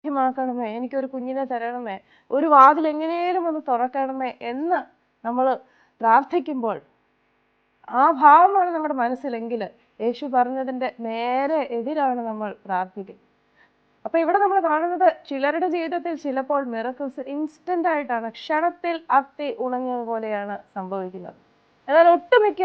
ലഭ്യമാക്കണമേ, എനിക്കൊരു കുഞ്ഞിനെ തരണമേ, ഒരു വാതിൽ എങ്ങനെയും ഒന്ന് തുറക്കണമേ എന്ന് നമ്മൾ പ്രാർത്ഥിക്കുമ്പോൾ ആ ഭാവമാണ് നമ്മുടെ മനസ്സിലെങ്കിൽ യേശു പറഞ്ഞതിൻ്റെ നേരെ എതിരാണ് നമ്മൾ പ്രാർത്ഥിക്കുന്നത്. അപ്പൊ ഇവിടെ നമ്മൾ കാണുന്നത് ചിലരുടെ ജീവിതത്തിൽ ചിലപ്പോൾ മിറക്കിൾസ് ഇൻസ്റ്റന്റ് ആയിട്ടാണ്, ക്ഷണത്തിൽ അത്തി ഉണങ്ങിയത് പോലെയാണ് സംഭവിക്കുന്നത്. എന്നാൽ ഒട്ടുമിക്ക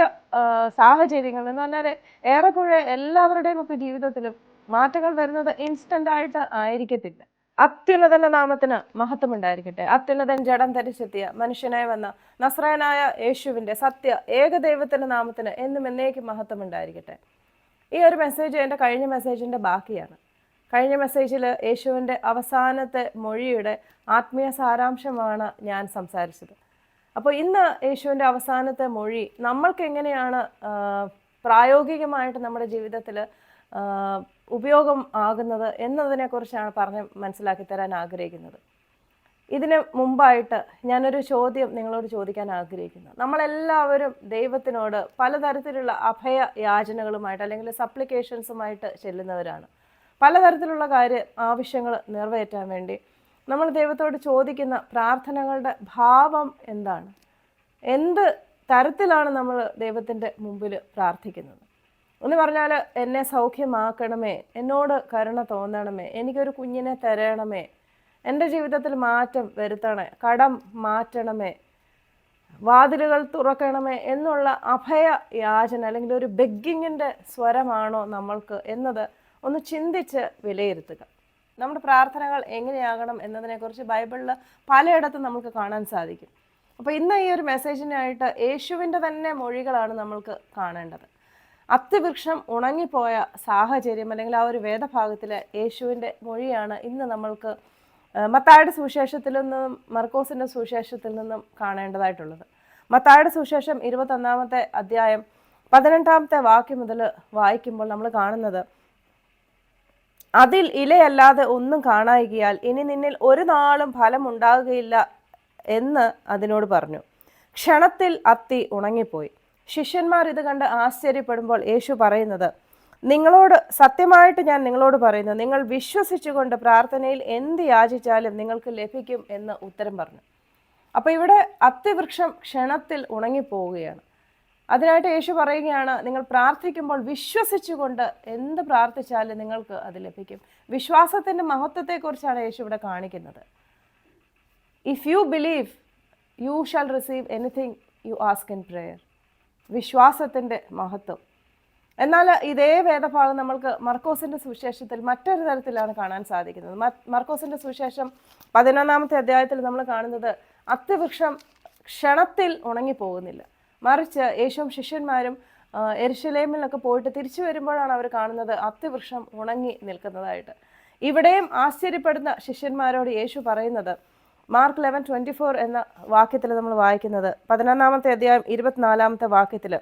സാഹചര്യങ്ങൾ എന്ന് പറഞ്ഞാൽ ഏറെക്കുറെ എല്ലാവരുടെയും ഒക്കെ ജീവിതത്തിലും മാറ്റങ്ങൾ വരുന്നത് ഇൻസ്റ്റന്റ് ആയിട്ട് ആയിരിക്കത്തില്ല. അത്യുന്നതന്റെ നാമത്തിന് മഹത്വം ഉണ്ടായിരിക്കട്ടെ. അത്യുന്നതൻ ജഡം ധരിച്ചെത്തിയ മനുഷ്യനായി വന്ന നസ്രായനായ യേശുവിന്റെ സത്യ ഏകദൈവത്തിന്റെ നാമത്തിന് എന്നും എന്നേക്കും മഹത്വം ഉണ്ടായിരിക്കട്ടെ. ഈ ഒരു മെസ്സേജ് എൻ്റെ കഴിഞ്ഞ മെസ്സേജിന്റെ ബാക്കിയാണ്. കഴിഞ്ഞ മെസ്സേജിൽ യേശുവിൻ്റെ അവസാനത്തെ മൊഴിയുടെ ആത്മീയ സാരാംശമാണ് ഞാൻ സംസാരിച്ചത്. അപ്പോൾ ഇന്ന് യേശുവിൻ്റെ അവസാനത്തെ മൊഴി നമ്മൾക്ക് എങ്ങനെയാണ് പ്രായോഗികമായിട്ട് നമ്മുടെ ജീവിതത്തിൽ ഉപയോഗം ആകുന്നത് എന്നതിനെക്കുറിച്ചാണ് പറഞ്ഞ് മനസ്സിലാക്കി തരാൻ ആഗ്രഹിക്കുന്നത്. ഇതിന് മുമ്പായിട്ട് ഞാനൊരു ചോദ്യം നിങ്ങളോട് ചോദിക്കാൻ ആഗ്രഹിക്കുന്നു. നമ്മളെല്ലാവരും ദൈവത്തിനോട് പലതരത്തിലുള്ള അഭയ യാചനകളുമായിട്ട് അല്ലെങ്കിൽ സപ്ലിക്കേഷൻസുമായിട്ട് ചെല്ലുന്നവരാണ്. പലതരത്തിലുള്ള ആവശ്യങ്ങൾ നിറവേറ്റാൻ വേണ്ടി നമ്മൾ ദൈവത്തോട് ചോദിക്കുന്ന പ്രാർത്ഥനകളുടെ ഭാവം എന്താണ്? എന്ത് തരത്തിലാണ് നമ്മൾ ദൈവത്തിൻ്റെ മുമ്പിൽ പ്രാർത്ഥിക്കുന്നത് എന്ന് പറഞ്ഞാൽ, എന്നെ സൗഖ്യമാക്കണമേ, എന്നോട് കരുണ തോന്നണമേ, എനിക്കൊരു കുഞ്ഞിനെ തരണമേ, എൻ്റെ ജീവിതത്തിൽ മാറ്റം വരുത്തണേ, കടം മാറ്റണമേ, വാതിലുകൾ തുറക്കണമേ എന്നുള്ള അഭയ യാചന അല്ലെങ്കിൽ ഒരു ബെഗ്ഗിങ്ങിൻ്റെ സ്വരമാണോ നമ്മൾക്ക് എന്നത് ഒന്ന് ചിന്തിച്ച് വിലയിരുത്തുക. നമ്മുടെ പ്രാർത്ഥനകൾ എങ്ങനെയാകണം എന്നതിനെക്കുറിച്ച് ബൈബിളിൽ പലയിടത്തും നമുക്ക് കാണാൻ സാധിക്കും. അപ്പോൾ ഇന്ന് ഈ ഒരു മെസ്സേജിനായിട്ട് യേശുവിൻ്റെ തന്നെ മൊഴികളാണ് നമ്മൾക്ക് കാണേണ്ടത്. അത്തിവൃക്ഷം ഉണങ്ങിപ്പോയ സാഹചര്യം അല്ലെങ്കിൽ ആ ഒരു വേദഭാഗത്തിലെ യേശുവിൻ്റെ മൊഴിയാണ് ഇന്ന് നമ്മൾക്ക് മത്തായിയുടെ സുവിശേഷത്തിൽ നിന്നും മർക്കോസിൻ്റെ സുവിശേഷത്തിൽ നിന്നും കാണേണ്ടതായിട്ടുള്ളത്. മത്തായിയുടെ സുവിശേഷം 21-ാമത്തെ അധ്യായം 18-ാമത്തെ വാക്യം മുതൽ വായിക്കുമ്പോൾ നമ്മൾ കാണുന്നത്, അതിൽ ഇലയല്ലാതെ ഒന്നും കാണായികയാൽ ഇനി നിന്നിൽ ഒരു നാളും ഫലം ഉണ്ടാകുകയില്ല എന്ന് അതിനോട് പറഞ്ഞു. ക്ഷണത്തിൽ അത്തി ഉണങ്ങിപ്പോയി. ശിഷ്യന്മാർ ഇത് കണ്ട് ആശ്ചര്യപ്പെടുമ്പോൾ യേശു പറയുന്നത്, നിങ്ങളോട് സത്യമായിട്ട് ഞാൻ നിങ്ങളോട് പറയുന്നു, നിങ്ങൾ വിശ്വസിച്ചുകൊണ്ട് പ്രാർത്ഥനയിൽ എന്ത് യാചിച്ചാലും നിങ്ങൾക്ക് ലഭിക്കും എന്ന് ഉത്തരം പറഞ്ഞു. അപ്പോൾ ഇവിടെ അത്തിവൃക്ഷം ക്ഷണത്തിൽ ഉണങ്ങിപ്പോവുകയാണ്. അതിനായിട്ട് യേശു പറയുകയാണ്, നിങ്ങൾ പ്രാർത്ഥിക്കുമ്പോൾ വിശ്വസിച്ചുകൊണ്ട് എന്ത് പ്രാർത്ഥിച്ചാലും നിങ്ങൾക്ക് അത് ലഭിക്കും. വിശ്വാസത്തിൻ്റെ മഹത്വത്തെക്കുറിച്ചാണ് യേശു ഇവിടെ കാണിക്കുന്നത്. If you believe you shall receive anything you ask in prayer. വിശ്വാസത്തിൻ്റെ മഹത്വം. എന്നാൽ ഇതേ വേദഭാഗം നമ്മൾക്ക് മർക്കോസിൻ്റെ സുവിശേഷത്തിൽ മറ്റൊരു തരത്തിലാണ് കാണാൻ സാധിക്കുന്നത്. മർക്കോസിൻ്റെ സുവിശേഷം 11-ാമത്തെ അധ്യായത്തിൽ നമ്മൾ കാണുന്നത് അത്തിവൃക്ഷം ക്ഷണത്തിൽ ഉണങ്ങിപ്പോകുന്നില്ല, മറിച്ച് യേശുവും ശിഷ്യന്മാരും യെരുശലേമിലൊക്കെ പോയിട്ട് തിരിച്ചു വരുമ്പോഴാണ് അവർ കാണുന്നത് അത്തിവൃക്ഷം ഉണങ്ങി നിൽക്കുന്നതായിട്ട്. ഇവിടെയും ആശ്ചര്യപ്പെടുന്ന ശിഷ്യന്മാരോട് യേശു പറയുന്നത്, മാർക്ക് 11:24 എന്ന വാക്യത്തിൽ നമ്മൾ വായിക്കുന്നത്, 11-ാമത്തെ അധ്യായം 24-ാമത്തെ വാക്യത്തിൽ,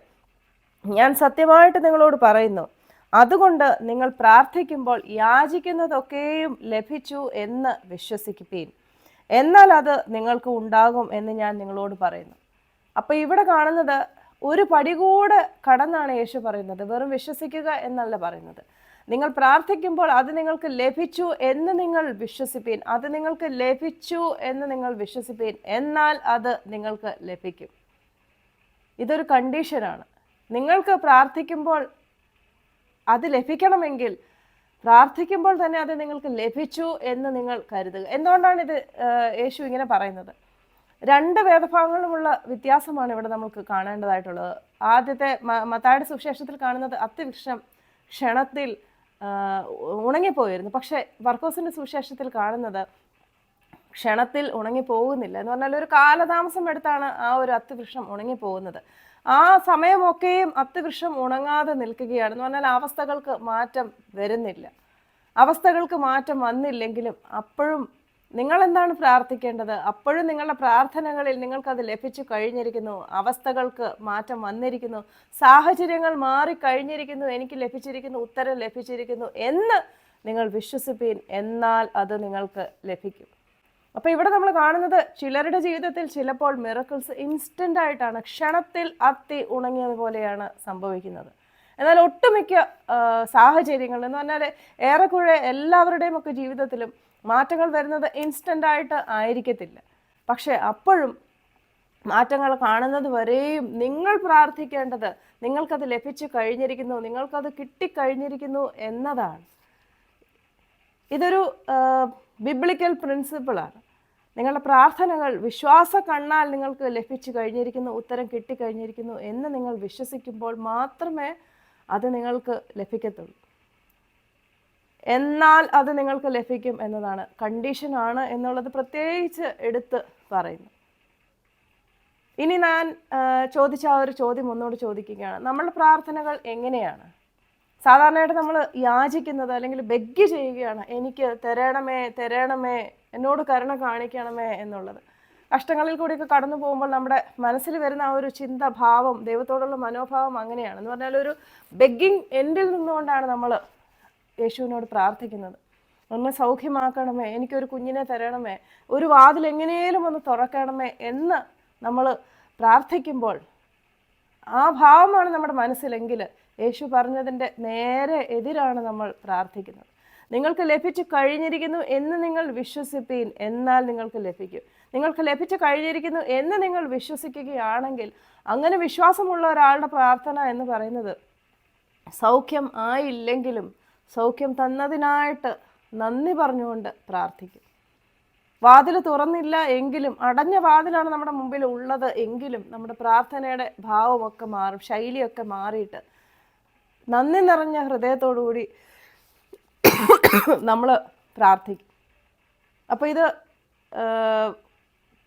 ഞാൻ സത്യമായിട്ട് നിങ്ങളോട് പറയുന്നു, അതുകൊണ്ട് നിങ്ങൾ പ്രാർത്ഥിക്കുമ്പോൾ യാചിക്കുന്നതൊക്കെയും ലഭിച്ചു എന്ന് വിശ്വസിക്കുവീൻ, എന്നാൽ അത് നിങ്ങൾക്ക് ഉണ്ടാകും എന്ന് ഞാൻ നിങ്ങളോട് പറയുന്നു. അപ്പോൾ ഇവിടെ കാണുന്നത് ഒരു പടി കൂടെ കടന്നാണ് യേശു പറയുന്നത്. വെറും വിശ്വസിക്കുക എന്നല്ല പറയുന്നത്. നിങ്ങൾ പ്രാർത്ഥിക്കുമ്പോൾ അത് നിങ്ങൾക്ക് ലഭിച്ചു എന്ന് നിങ്ങൾ വിശ്വസിപ്പീൻ, അത് നിങ്ങൾക്ക് ലഭിച്ചു എന്ന് നിങ്ങൾ വിശ്വസിപ്പീൻ, എന്നാൽ അത് നിങ്ങൾക്ക് ലഭിക്കും. ഇതൊരു കണ്ടീഷനാണ്. നിങ്ങൾക്ക് പ്രാർത്ഥിക്കുമ്പോൾ അത് ലഭിക്കണമെങ്കിൽ പ്രാർത്ഥിക്കുമ്പോൾ തന്നെ അത് നിങ്ങൾക്ക് ലഭിച്ചു എന്ന് നിങ്ങൾ കരുതുക. എന്തുകൊണ്ടാണ് ഇത് യേശു ഇങ്ങനെ പറയുന്നത്? രണ്ട് വേദഭാഗങ്ങളുമുള്ള വ്യത്യാസമാണ് ഇവിടെ നമുക്ക് കാണേണ്ടതായിട്ടുള്ളത്. ആദ്യത്തെ മത്തായിയുടെ സുവിശേഷത്തിൽ കാണുന്നത് അത്തിവൃക്ഷം ക്ഷണത്തിൽ ഉണങ്ങിപ്പോയിരുന്നു. പക്ഷെ മർക്കോസിൻ്റെ സുവിശേഷത്തിൽ കാണുന്നത് ക്ഷണത്തിൽ ഉണങ്ങിപ്പോകുന്നില്ല. എന്ന് പറഞ്ഞാൽ ഒരു കാലതാമസം എടുത്താണ് ആ ഒരു അത്തിവൃക്ഷം ഉണങ്ങിപ്പോകുന്നത്. ആ സമയമൊക്കെയും അത്തിവൃക്ഷം ഉണങ്ങാതെ നിൽക്കുകയാണ്. എന്ന് പറഞ്ഞാൽ അവസ്ഥകൾക്ക് മാറ്റം വരുന്നില്ല. അവസ്ഥകൾക്ക് മാറ്റം വന്നില്ലെങ്കിലും അപ്പോഴും നിങ്ങൾ എന്താണ് പ്രാർത്ഥിക്കേണ്ടത്? അപ്പോഴും നിങ്ങളുടെ പ്രാർത്ഥനകളിൽ നിങ്ങൾക്കത് ലഭിച്ചു കഴിഞ്ഞിരിക്കുന്നു. അവസ്ഥകൾക്ക് മാറ്റം വന്നിരിക്കുന്നു, സാഹചര്യങ്ങൾ മാറിക്കഴിഞ്ഞിരിക്കുന്നു, എനിക്ക് ലഭിച്ചിരിക്കുന്നു, ഉത്തരം ലഭിച്ചിരിക്കുന്നു എന്ന് നിങ്ങൾ വിശ്വസിപ്പീൻ, എന്നാൽ അത് നിങ്ങൾക്ക് ലഭിക്കും. അപ്പോൾ ഇവിടെ നമ്മൾ കാണുന്നത് ചിലരുടെ ജീവിതത്തിൽ ചിലപ്പോൾ മിറക്കിൾസ് ഇൻസ്റ്റൻ്റ് ആയിട്ടാണ്, ക്ഷണത്തിൽ അത്തി ഉണങ്ങിയത് പോലെയാണ് സംഭവിക്കുന്നത്. എന്നാൽ ഒട്ടുമിക്ക സാഹചര്യങ്ങളിൽ എന്ന് പറഞ്ഞാൽ ഏറെക്കുറെ എല്ലാവരുടെയും ഒക്കെ ജീവിതത്തിലും മാറ്റങ്ങൾ വരുന്നത് ഇൻസ്റ്റൻ്റ് ആയിട്ട് ആയിരിക്കത്തില്ല. പക്ഷെ അപ്പോഴും മാറ്റങ്ങൾ കാണുന്നത് വരെയും നിങ്ങൾ പ്രാർത്ഥിക്കേണ്ടത് നിങ്ങൾക്കത് ലഭിച്ചു കഴിഞ്ഞിരിക്കുന്നു, നിങ്ങൾക്കത് കിട്ടിക്കഴിഞ്ഞിരിക്കുന്നു എന്നതാണ്. ഇതൊരു ബിബ്ലിക്കൽ പ്രിൻസിപ്പിളാണ്. നിങ്ങളുടെ പ്രാർത്ഥനകൾ വിശ്വാസ കണ്ണാൽ നിങ്ങൾക്ക് ലഭിച്ചു കഴിഞ്ഞിരിക്കുന്നു, ഉത്തരം കിട്ടിക്കഴിഞ്ഞിരിക്കുന്നു എന്ന് നിങ്ങൾ വിശ്വസിക്കുമ്പോൾ മാത്രമേ അത് നിങ്ങൾക്ക് ലഭിക്കത്തുള്ളൂ. എന്നാൽ അത് നിങ്ങൾക്ക് ലഭിക്കും എന്നതാണ്, കണ്ടീഷനാണ് എന്നുള്ളത് പ്രത്യേകിച്ച് എടുത്ത് പറയുന്നു. ഇനി ഞാൻ ചോദിച്ച ആ ഒരു ചോദ്യം ഒന്നുകൂടി ചോദിക്കുകയാണ്. നമ്മളുടെ പ്രാർത്ഥനകൾ എങ്ങനെയാണ്? സാധാരണയായിട്ട് നമ്മൾ യാചിക്കുന്നത് അല്ലെങ്കിൽ ബെഗ് ചെയ്യുകയാണ്, എനിക്ക് തരണമേ തരണമേ, എന്നോട് കരുണ കാണിക്കണമേ എന്നുള്ളത്. കഷ്ടങ്ങളിൽ കൂടിയൊക്കെ കടന്നു പോകുമ്പോൾ നമ്മുടെ മനസ്സിൽ വരുന്ന ആ ഒരു ചിന്ത, ഭാവം, ദൈവത്തോടുള്ള മനോഭാവം അങ്ങനെയാണ്. എന്ന് പറഞ്ഞാൽ ഒരു ബെഗ്ഗിങ് എൻഡിൽ നിന്നുകൊണ്ടാണ് നമ്മൾ യേശുവിനോട് പ്രാർത്ഥിക്കുന്നത്. ഒന്ന് സൗഖ്യമാക്കണമേ, എനിക്കൊരു കുഞ്ഞിനെ തരണമേ, ഒരു വാതിൽ എങ്ങനെയും ഒന്ന് തുറക്കണമേ എന്ന് നമ്മൾ പ്രാർത്ഥിക്കുമ്പോൾ ആ ഭാവമാണ് നമ്മുടെ മനസ്സിലെങ്കിൽ യേശു പറഞ്ഞതിൻ്റെ നേരെ എതിരാണ് നമ്മൾ പ്രാർത്ഥിക്കുന്നത്. നിങ്ങൾക്ക് ലഭിച്ചു കഴിഞ്ഞിരിക്കുന്നു എന്ന് നിങ്ങൾ വിശ്വസിപ്പീൻ, എന്നാൽ നിങ്ങൾക്ക് ലഭിക്കും. നിങ്ങൾക്ക് ലഭിച്ചു കഴിഞ്ഞിരിക്കുന്നു എന്ന് നിങ്ങൾ വിശ്വസിക്കുകയാണെങ്കിൽ, അങ്ങനെ വിശ്വാസമുള്ള ഒരാളുടെ പ്രാർത്ഥന എന്ന് പറയുന്നത് സൗഖ്യം ആയില്ലെങ്കിലും സൗഖ്യം തന്നതിനായിട്ട് നന്ദി പറഞ്ഞുകൊണ്ട് പ്രാർത്ഥിക്കും. വാതിൽ തുറന്നില്ല എങ്കിലും, അടഞ്ഞ വാതിലാണ് നമ്മുടെ മുമ്പിൽ ഉള്ളത് എങ്കിലും നമ്മുടെ പ്രാർത്ഥനയുടെ ഭാവമൊക്കെ മാറും, ശൈലിയൊക്കെ മാറിയിട്ട് നന്ദി നിറഞ്ഞ ഹൃദയത്തോടുകൂടി നമ്മൾ പ്രാർത്ഥിക്കും. അപ്പോൾ ഇത്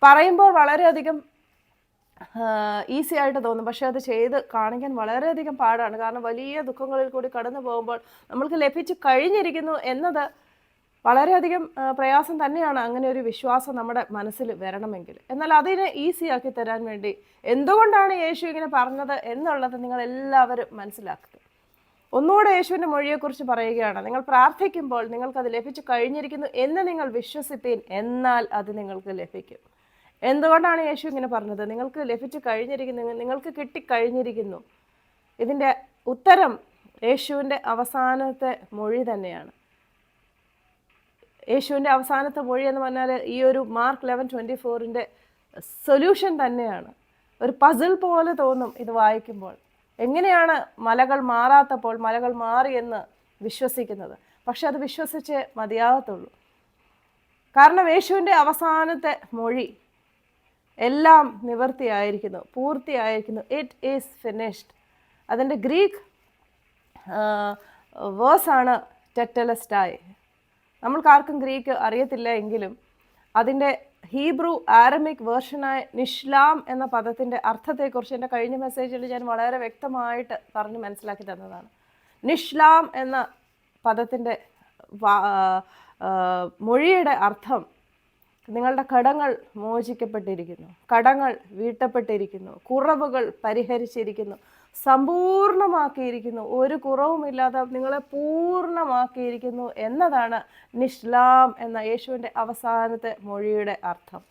പറയുമ്പോൾ വളരെയധികം ഈസി ആയിട്ട് തോന്നും, പക്ഷെ അത് ചെയ്ത് കാണിക്കാൻ വളരെയധികം പാടാണ്. കാരണം വലിയ ദുഃഖങ്ങളിൽ കൂടി കടന്നു പോകുമ്പോൾ നമ്മൾക്ക് ലഭിച്ചു കഴിഞ്ഞിരിക്കുന്നു എന്നത് വളരെയധികം പ്രയാസം തന്നെയാണ്. അങ്ങനെ ഒരു വിശ്വാസം നമ്മുടെ മനസ്സിൽ വരണമെങ്കിൽ. എന്നാൽ അതിനെ ഈസി ആക്കി തരാൻ വേണ്ടി എന്തുകൊണ്ടാണ് യേശു ഇങ്ങനെ പറഞ്ഞത് എന്നുള്ളത് നിങ്ങൾ എല്ലാവരും മനസ്സിലാക്കുക. ഒന്നുകൂടെ യേശുവിൻ്റെ മൊഴിയെക്കുറിച്ച് പറയുകയാണ്, നിങ്ങൾ പ്രാർത്ഥിക്കുമ്പോൾ നിങ്ങൾക്കത് ലഭിച്ചു കഴിഞ്ഞിരിക്കുന്നു എന്ന് നിങ്ങൾ വിശ്വസിപ്പീൻ, എന്നാൽ അത് നിങ്ങൾക്ക് ലഭിക്കും. എന്തുകൊണ്ടാണ് യേശു ഇങ്ങനെ പറഞ്ഞത്? നിങ്ങൾക്ക് ലഭിച്ചു കഴിഞ്ഞിരിക്കുന്നു, നിങ്ങൾക്ക് കിട്ടിക്കഴിഞ്ഞിരിക്കുന്നു. ഇതിൻ്റെ ഉത്തരം യേശുവിൻ്റെ അവസാനത്തെ മൊഴി തന്നെയാണ്. യേശുവിൻ്റെ അവസാനത്തെ മൊഴി എന്ന് പറഞ്ഞാൽ ഈ ഒരു മാർക്ക് 11:24 സൊല്യൂഷൻ തന്നെയാണ്. ഒരു പസിൽ പോലെ തോന്നും ഇത് വായിക്കുമ്പോൾ. എങ്ങനെയാണ് മലകൾ മാറാത്തപ്പോൾ മലകൾ മാറിയെന്ന് വിശ്വസിക്കുന്നത്? പക്ഷെ അത് വിശ്വസിച്ചേ മതിയാകത്തുള്ളൂ. കാരണം യേശുവിൻ്റെ അവസാനത്തെ മൊഴി എല്ലാം നിവൃത്തിയായിരിക്കുന്നു, പൂർത്തിയായിരിക്കുന്നു. It is finished. അതിൻ്റെ ഗ്രീക്ക് വേഴ്സാണ് ടെറ്റലസ്റ്റായി. നമ്മൾക്കാർക്കും ഗ്രീക്ക് അറിയത്തില്ല എങ്കിലും അതിൻ്റെ ഹീബ്രു ആരമിക് വേർഷനായ നിഷ്ലാം എന്ന പദത്തിൻ്റെ അർത്ഥത്തെക്കുറിച്ച് എൻ്റെ കഴിഞ്ഞ മെസ്സേജിൽ ഞാൻ വളരെ വ്യക്തമായിട്ട് പറഞ്ഞ് മനസ്സിലാക്കി തന്നതാണ്. നിഷ്ലാം എന്ന പദത്തിൻ്റെ മൊഴിയുടെ അർത്ഥം നിങ്ങളുടെ കടങ്ങൾ മോചിക്കപ്പെട്ടിരിക്കുന്നു, കടങ്ങൾ വീട്ടപ്പെട്ടിരിക്കുന്നു, കുറവുകൾ പരിഹരിച്ചിരിക്കുന്നു, സമ്പൂർണമാക്കിയിരിക്കുന്നു, ഒരു കുറവുമില്ലാതെ നിങ്ങളെ പൂർണ്ണമാക്കിയിരിക്കുന്നു എന്നതാണ് നിഷ്ലാം എന്ന യേശുവിൻ്റെ അവസാനത്തെ മൊഴിയുടെ അർത്ഥം.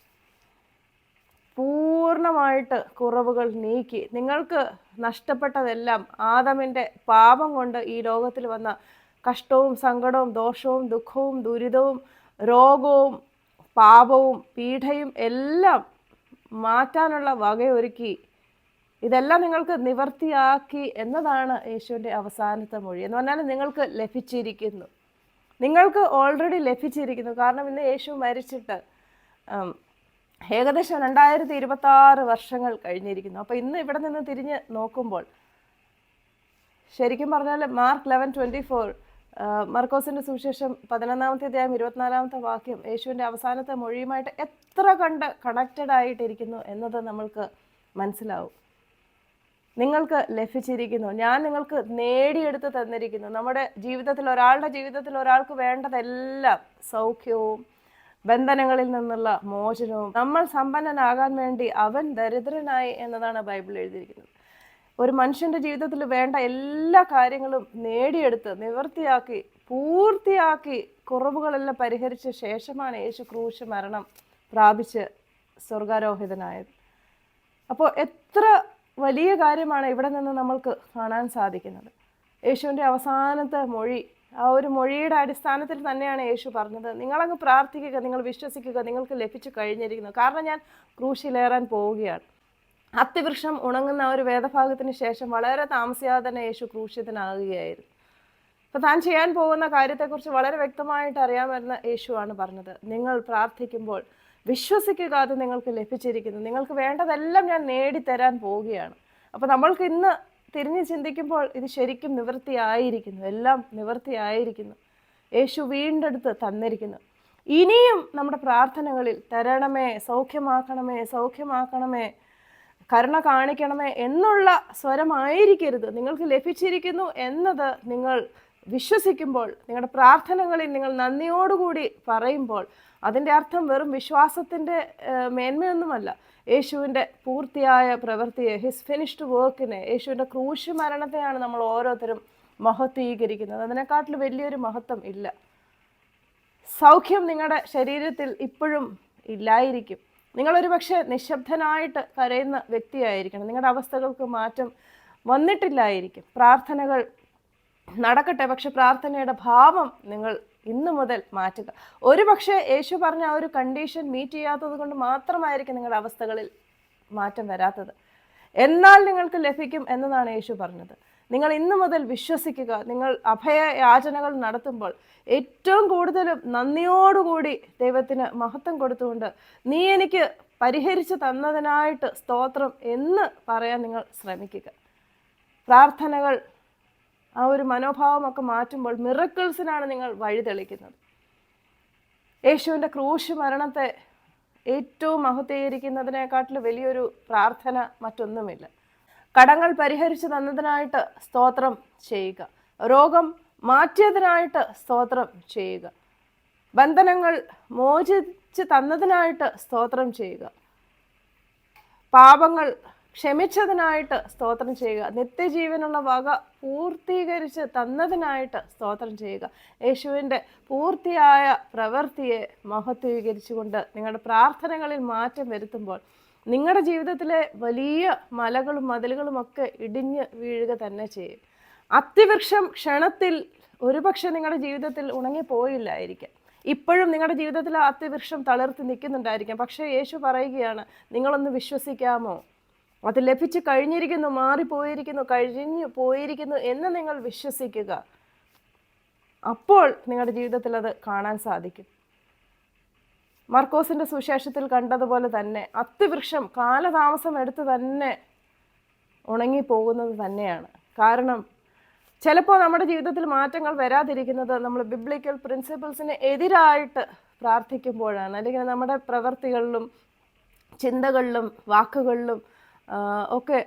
പൂർണ്ണമായിട്ട് കുറവുകൾ നീക്കി നിങ്ങൾക്ക് നഷ്ടപ്പെട്ടതെല്ലാം, ആദമിൻ്റെ പാപം കൊണ്ട് ഈ ലോകത്തിൽ വന്ന കഷ്ടവും സങ്കടവും ദോഷവും ദുഃഖവും ദുരിതവും രോഗവും പാപവും പീഡയും എല്ലാം മാറ്റാനുള്ള വകയൊരുക്കി ഇതെല്ലാം നിങ്ങൾക്ക് നിവർത്തിയാക്കി എന്നതാണ് യേശുവിൻ്റെ അവസാനത്തെ മൊഴി. എന്ന് പറഞ്ഞാൽ നിങ്ങൾക്ക് ലഭിച്ചിരിക്കുന്നു, നിങ്ങൾക്ക് ഓൾറെഡി ലഭിച്ചിരിക്കുന്നു. കാരണം ഇന്ന് യേശു മരിച്ചിട്ട് ഏകദേശം 2026 വർഷങ്ങൾ കഴിഞ്ഞിരിക്കുന്നു. അപ്പോൾ ഇന്ന് ഇവിടെ നിന്ന് തിരിഞ്ഞ് നോക്കുമ്പോൾ ശരിക്കും പറഞ്ഞാൽ മാർക്ക് 11:24 മർക്കോസിൻ്റെ സുവിശേഷം 11-ാമത്തെ അധ്യായം 24-ാമത്തെ വാക്യം യേശുവിൻ്റെ അവസാനത്തെ മൊഴിയുമായിട്ട് എത്ര കണ്ട് കണക്റ്റഡ് ആയിട്ടിരിക്കുന്നു എന്നത് നമ്മൾക്ക് മനസ്സിലാവും. നിങ്ങൾക്ക് ലഭിച്ചിരിക്കുന്നു, ഞാൻ നിങ്ങൾക്ക് നേടിയെടുത്ത് തന്നിരിക്കുന്നു. നമ്മുടെ ജീവിതത്തിൽ, ഒരാളുടെ ജീവിതത്തിൽ ഒരാൾക്ക് വേണ്ടതെല്ലാം സൗഖ്യവും ബന്ധനങ്ങളിൽ നിന്നുള്ള മോചനവും. നമ്മൾ സമ്പന്നനാകാൻ വേണ്ടി അവൻ ദരിദ്രനായി എന്നതാണ് ബൈബിൾ എഴുതിയിരിക്കുന്നത്. ഒരു മനുഷ്യൻ്റെ ജീവിതത്തിൽ വേണ്ട എല്ലാ കാര്യങ്ങളും നേടിയെടുത്ത് നിവൃത്തിയാക്കി പൂർത്തിയാക്കി കുറവുകളെല്ലാം പരിഹരിച്ച ശേഷമാണ് യേശു ക്രൂശ് മരണം പ്രാപിച്ച് സ്വർഗാരോഹിതനായത്. അപ്പോൾ എത്ര വലിയ കാര്യമാണ് ഇവിടെ നിന്ന് നമ്മൾക്ക് കാണാൻ സാധിക്കുന്നത്. യേശുവിൻ്റെ അവസാനത്തെ മൊഴി, ആ ഒരു മൊഴിയുടെ അടിസ്ഥാനത്തിൽ തന്നെയാണ് യേശു പറഞ്ഞത്, നിങ്ങളങ്ങ് പ്രാർത്ഥിക്കുക, നിങ്ങൾ വിശ്വസിക്കുക, നിങ്ങൾക്ക് ലഭിച്ചു കഴിഞ്ഞിരിക്കുന്നു, കാരണം ഞാൻ ക്രൂശിലേറാൻ പോവുകയാണ്. അത്തിവൃക്ഷം ഉണങ്ങുന്ന ഒരു വേദഭാഗത്തിന് ശേഷം വളരെ താമസിയാതെ തന്നെ യേശു ക്രൂശിതനാകുകയായിരുന്നു. അപ്പോൾ താൻ ചെയ്യാൻ പോകുന്ന കാര്യത്തെക്കുറിച്ച് വളരെ വ്യക്തമായിട്ട് അറിയാമെന്ന് യേശുവാണ് പറഞ്ഞത്. നിങ്ങൾ പ്രാർത്ഥിക്കുമ്പോൾ വിശ്വസിക്കുക, അത് നിങ്ങൾക്ക് ലഭിച്ചിരിക്കുന്നു, നിങ്ങൾക്ക് വേണ്ടതെല്ലാം ഞാൻ നേടിത്തരാൻ പോവുകയാണ്. അപ്പോൾ നമ്മൾക്ക് ഇന്ന് തിരിഞ്ഞ് ചിന്തിക്കുമ്പോൾ ഇത് ശരിക്കും നിവൃത്തിയായിരിക്കുന്നു, എല്ലാം നിവൃത്തിയായിരിക്കുന്നു. യേശു വീണ്ടെടുത്ത് തന്നിരിക്കുന്നു. ഇനിയും നമ്മുടെ പ്രാർത്ഥനകളിൽ തരണമേ, സൗഖ്യമാക്കണമേ, സൗഖ്യമാക്കണമേ, കരുണ കാണിക്കണമേ എന്നുള്ള സ്വരമായിരിക്കരുത്. നിങ്ങൾക്ക് ലഭിച്ചിരിക്കുന്നു എന്നത് നിങ്ങൾ വിശ്വസിക്കുമ്പോൾ, നിങ്ങളുടെ പ്രാർത്ഥനകളിൽ നിങ്ങൾ നന്ദിയോടുകൂടി പറയുമ്പോൾ, അതിൻ്റെ അർത്ഥം വെറും വിശ്വാസത്തിൻ്റെ മേന്മയൊന്നുമല്ല. യേശുവിൻ്റെ പൂർത്തിയായ പ്രവൃത്തിയെ, ഹിസ് ഫിനിഷ്ഡ് വർക്കിനെ, യേശുവിൻ്റെ ക്രൂശ് മരണത്തെയാണ് നമ്മൾ ഓരോരുത്തരും മഹത്വീകരിക്കുന്നത്. അതിനെക്കാട്ടിൽ വലിയൊരു മഹത്വം ഇല്ല. സൗഖ്യം നിങ്ങളുടെ ശരീരത്തിൽ ഇപ്പോഴും ഇല്ലായിരിക്കും. നിങ്ങളൊരു പക്ഷേ നിശബ്ദനായിട്ട് കരയുന്ന വ്യക്തിയായിരിക്കണം. നിങ്ങളുടെ അവസ്ഥകൾക്ക് മാറ്റം വന്നിട്ടില്ലായിരിക്കും. പ്രാർത്ഥനകൾ നടക്കട്ടെ, പക്ഷെ പ്രാർത്ഥനയുടെ ഭാവം നിങ്ങൾ ഇന്നു മുതൽ മാറ്റുക. ഒരു പക്ഷേ യേശു പറഞ്ഞ ആ ഒരു കണ്ടീഷൻ മീറ്റ് ചെയ്യാത്തത് കൊണ്ട് മാത്രമായിരിക്കും നിങ്ങളുടെ അവസ്ഥകളിൽ മാറ്റം വരാത്തത്. എന്നാൽ നിങ്ങൾക്ക് ലഭിക്കും എന്നതാണ് യേശു പറഞ്ഞത്. നിങ്ങൾ ഇന്നു മുതൽ വിശ്വസിക്കുക. നിങ്ങൾ അഭയയാചനകൾ നടത്തുമ്പോൾ ഏറ്റവും കൂടുതലും നന്ദിയോടുകൂടി ദൈവത്തിന് മഹത്വം കൊടുത്തുകൊണ്ട്, നീ എനിക്ക് പരിഹരിച്ചു തന്നതിനായിട്ട് സ്തോത്രം എന്ന് പറയാൻ നിങ്ങൾ ശ്രമിക്കുക. പ്രാർത്ഥനകൾ ആ ഒരു മനോഭാവമൊക്കെ മാറ്റുമ്പോൾ മിറക്കിൾസിനാണ് നിങ്ങൾ വഴിതെളിക്കുന്നത്. യേശുവിൻ്റെ ക്രൂശ് മരണത്തെ ഏറ്റവും മഹത്വീകരിക്കുന്നതിനെക്കാട്ടിൽ വലിയൊരു പ്രാർത്ഥന മറ്റൊന്നുമില്ല. കടങ്ങൾ പരിഹരിച്ചു തന്നതിനായിട്ട് സ്തോത്രം ചെയ്യുക. രോഗം മാറ്റിയതിനായിട്ട് സ്തോത്രം ചെയ്യുക. ബന്ധനങ്ങൾ മോചിച്ച് തന്നതിനായിട്ട് സ്തോത്രം ചെയ്യുക. പാപങ്ങൾ ക്ഷമിച്ചതിനായിട്ട് സ്തോത്രം ചെയ്യുക. നിത്യജീവനുള്ള വക പൂർത്തീകരിച്ച് തന്നതിനായിട്ട് സ്തോത്രം ചെയ്യുക. യേശുവിൻ്റെ പൂർത്തിയായ പ്രവൃത്തിയെ മഹത്വീകരിച്ചുകൊണ്ട് നിങ്ങളുടെ പ്രാർത്ഥനകളിൽ മാറ്റം വരുത്തുമ്പോൾ നിങ്ങളുടെ ജീവിതത്തിലെ വലിയ മലകളും മതിലുകളും ഒക്കെ ഇടിഞ്ഞ് വീഴുക തന്നെ ചെയ്യും. അത്തിവൃക്ഷം ക്ഷണത്തിൽ ഒരുപക്ഷെ നിങ്ങളുടെ ജീവിതത്തിൽ ഉണങ്ങിപ്പോയില്ലായിരിക്കാം. ഇപ്പോഴും നിങ്ങളുടെ ജീവിതത്തിൽ അത്തിവൃക്ഷം തളിർത്ത് നിൽക്കുന്നുണ്ടായിരിക്കാം. പക്ഷേ യേശു പറയുകയാണ്, നിങ്ങളൊന്ന് വിശ്വസിക്കാമോ? അത് ലഭിച്ചു കഴിഞ്ഞിരിക്കുന്നു, മാറിപ്പോയിരിക്കുന്നു, കഴിഞ്ഞു പോയിരിക്കുന്നു എന്ന് നിങ്ങൾ വിശ്വസിക്കുക. അപ്പോൾ നിങ്ങളുടെ ജീവിതത്തിൽ അത് കാണാൻ സാധിക്കും. മർക്കോസിന്റെ സുവിശേഷത്തിൽ കണ്ടതുപോലെ തന്നെ അത്തിവൃക്ഷം കാലതാമസം എടുത്ത് തന്നെ ഉണങ്ങിപ്പോകുന്നത് തന്നെയാണ്. കാരണം ചിലപ്പോൾ നമ്മുടെ ജീവിതത്തിൽ മാറ്റങ്ങൾ വരാതിരിക്കുന്നത് നമ്മൾ ബിബ്ലിക്കൽ പ്രിൻസിപ്പിൾസിന് എതിരായിട്ട് പ്രാർത്ഥിക്കുമ്പോഴാണ്. അല്ലെങ്കിൽ നമ്മുടെ പ്രവൃത്തികളിലും ചിന്തകളിലും വാക്കുകളിലും ഒക്കെ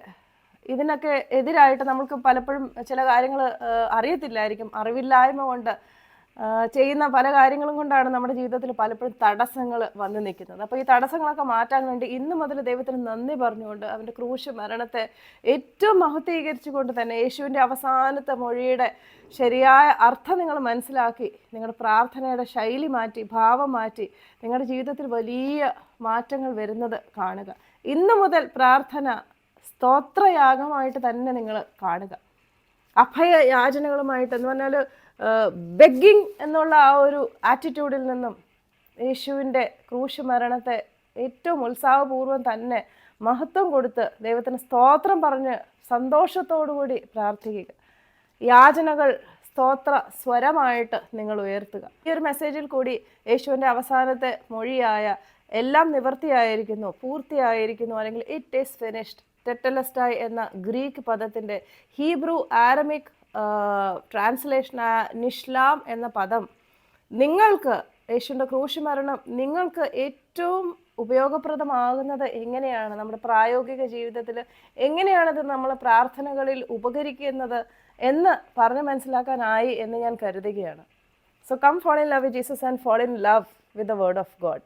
ഇതിനൊക്കെ എതിരായിട്ട് നമുക്ക് പലപ്പോഴും ചില കാര്യങ്ങൾ അറിയത്തില്ലായിരിക്കും. അറിവില്ലായ്മ കൊണ്ട് ചെയ്യുന്ന പല കാര്യങ്ങളും കൊണ്ടാണ് നമ്മുടെ ജീവിതത്തിൽ പലപ്പോഴും തടസ്സങ്ങൾ വന്നു നിൽക്കുന്നത്. അപ്പോൾ ഈ തടസ്സങ്ങളൊക്കെ മാറ്റാൻ വേണ്ടി ഇന്നു മുതൽ ദൈവത്തിന് നന്ദി പറഞ്ഞുകൊണ്ട് അവൻ്റെ ക്രൂശ് മരണത്തെ ഏറ്റവും മഹത്വീകരിച്ചുകൊണ്ട് തന്നെ യേശുവിൻ്റെ അവസാനത്തെ മൊഴിയുടെ ശരിയായ അർത്ഥം നിങ്ങൾ മനസ്സിലാക്കി നിങ്ങളുടെ പ്രാർത്ഥനയുടെ ശൈലി മാറ്റി, ഭാവം മാറ്റി നിങ്ങളുടെ ജീവിതത്തിൽ വലിയ മാറ്റങ്ങൾ വരുന്നത് കാണുക. ഇന്നു മുതൽ പ്രാർത്ഥന സ്തോത്രയാഗമായിട്ട് തന്നെ നിങ്ങൾ കാണുക. അഭയയാചനകളുമായിട്ട് എന്ന് പറഞ്ഞാൽ ബെഗ്ഗിങ് എന്നുള്ള ആ ഒരു ആറ്റിറ്റ്യൂഡിൽ നിന്നും യേശുവിൻ്റെ ക്രൂശ് മരണത്തെ ഏറ്റവും ഉത്സാഹപൂർവ്വം തന്നെ മഹത്വം കൊടുത്ത് ദൈവത്തിന് സ്തോത്രം പറഞ്ഞ് സന്തോഷത്തോടുകൂടി പ്രാർത്ഥിക്കുക. യാചനകൾ സ്തോത്ര സ്വരമായിട്ട് നിങ്ങൾ ഉയർത്തുക. ഈ ഒരു മെസ്സേജിൽ കൂടി യേശുവിൻ്റെ അവസാനത്തെ മൊഴിയായ എല്ലാം നിവൃത്തിയായിരിക്കുന്നു, പൂർത്തിയായിരിക്കുന്നു, അല്ലെങ്കിൽ ഇറ്റ് ഈസ് ഫിനിഷ്ഡ്, ടെറ്റലസ്റ്റായ് എന്ന ഗ്രീക്ക് പദത്തിൻ്റെ ഹീബ്രു ആരമിക് ട്രാൻസ്ലേഷൻ നിഷ്ലാം എന്ന പദം നിങ്ങൾക്ക് യേശുവിൻ്റെ ക്രൂശ് മരണം നിങ്ങൾക്ക് ഏറ്റവും ഉപയോഗപ്രദമാകുന്നത് എങ്ങനെയാണ്, നമ്മുടെ പ്രായോഗിക ജീവിതത്തിൽ എങ്ങനെയാണത് നമ്മൾ പ്രാർത്ഥനകളിൽ ഉപകരിക്കുന്നത് എന്ന് പറഞ്ഞ് മനസ്സിലാക്കാനായി എന്ന് ഞാൻ കരുതുകയാണ്. So come fall in love with Jesus and fall in love with the word of God.